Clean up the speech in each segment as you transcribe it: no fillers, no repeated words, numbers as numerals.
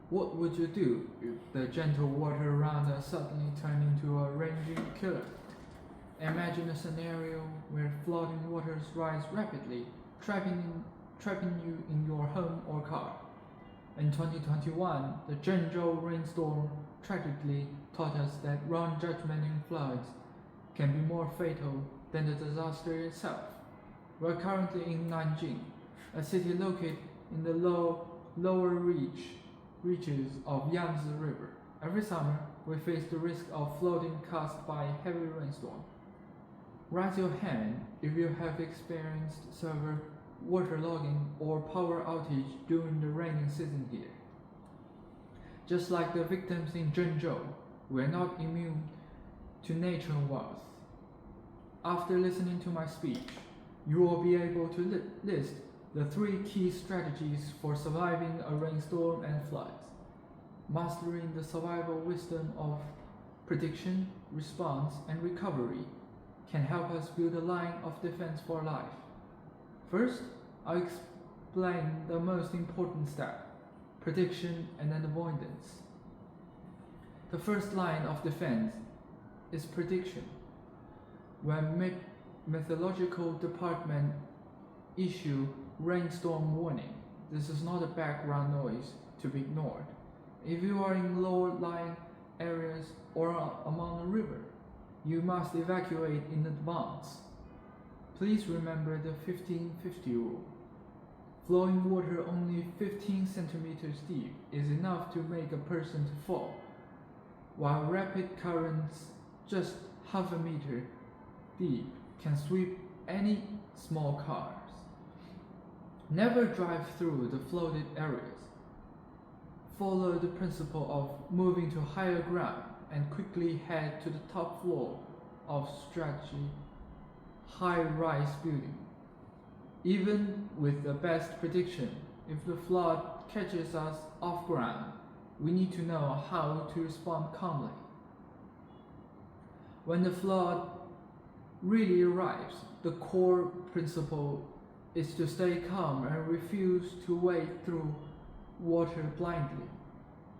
What would you do if the gentle water around us suddenly turned into a raging killer? Imagine a scenario where flooding waters rise rapidly, trapping you in your home or car. In 2021, the Zhengzhou rainstorm tragically taught us that wrong judgment in floods can be more fatal than the disaster itself. We are currently in Nanjing, a city located in the lower reaches of Yangtze River. Every summer, we face the risk of flooding caused by heavy rainstorm. Raise your hand if you have experienced severe waterlogging or power outage during the rainy season here. Just like the victims in Zhengzhou, we are not immune to natural wealth. After listening to my speech, you will be able to list the 3 key strategies for surviving a rainstorm and floods. Mastering the survival wisdom of prediction, response, and recovery can help us build a line of defense for life. First, I'll explain the most important step: prediction and avoidance. The first line of defense is prediction. When meteorological department issue rainstorm warning, this is not a background noise to be ignored. If you are in low-lying areas or along a river, you must evacuate in advance. Please remember the 15-50 rule. Flowing water only 15 centimeters deep is enough to make a person to fall, while rapid currents just half a meter deep can sweep any small cars. Never drive through the flooded areas. Follow the principle of moving to higher ground and quickly head to the top floor of strategy high-rise building. Even with the best prediction, if the flood catches us off ground, we need to know how to respond calmly. When the flood really arrives, the core principle is to stay calm and refuse to wade through water blindly.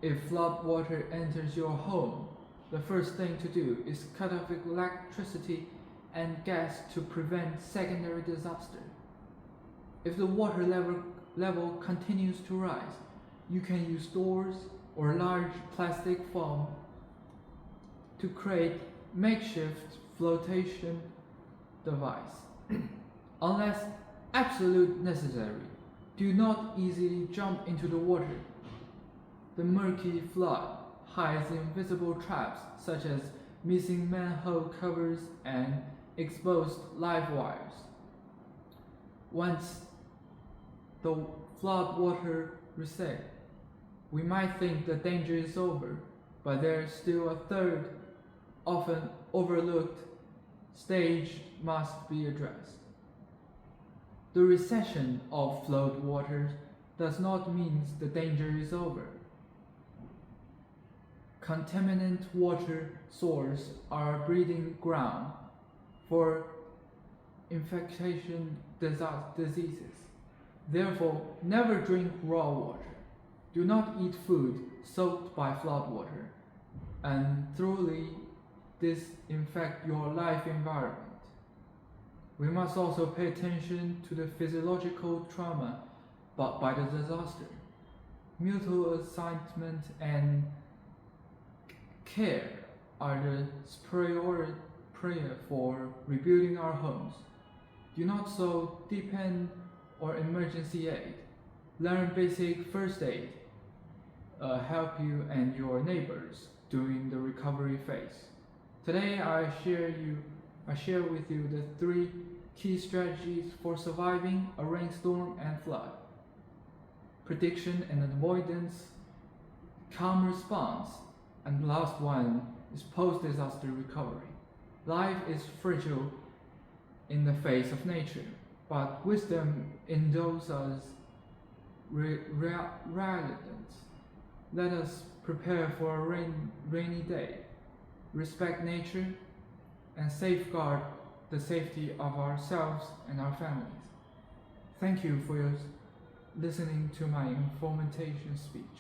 If flood water enters your home, the first thing to do is cut off electricity and gas to prevent secondary disaster. If the water level continues to rise, you can use doors or large plastic foam to create makeshift flotation device. Unless absolute necessary, do not easily jump into the water. The murky flood hides invisible traps such as missing manhole covers and exposed live wires. Once the flood water recedes, we might think the danger is over, but there is still a third, often overlooked stage must be addressed. The recession of flood waters does not mean the danger is over. Contaminant water sources are a breeding ground for infection diseases. Therefore, never drink raw water. Do not eat food soaked by flood water, and thoroughly disinfect your life environment. We must also pay attention to the physiological trauma brought by the disaster. Mutual assignment and care are the superior prayer for rebuilding our homes. Do not so depend on emergency aid. Learn basic first aid. Help you and your neighbors during the recovery phase. Today I share with you the 3 key strategies for surviving a rainstorm and flood: prediction and avoidance, calm response, and the last one is post-disaster recovery. Life is fragile in the face of nature, but wisdom endows us resilience. Let us prepare for a rainy day, respect nature, and safeguard the safety of ourselves and our families. Thank you for listening to my information speech.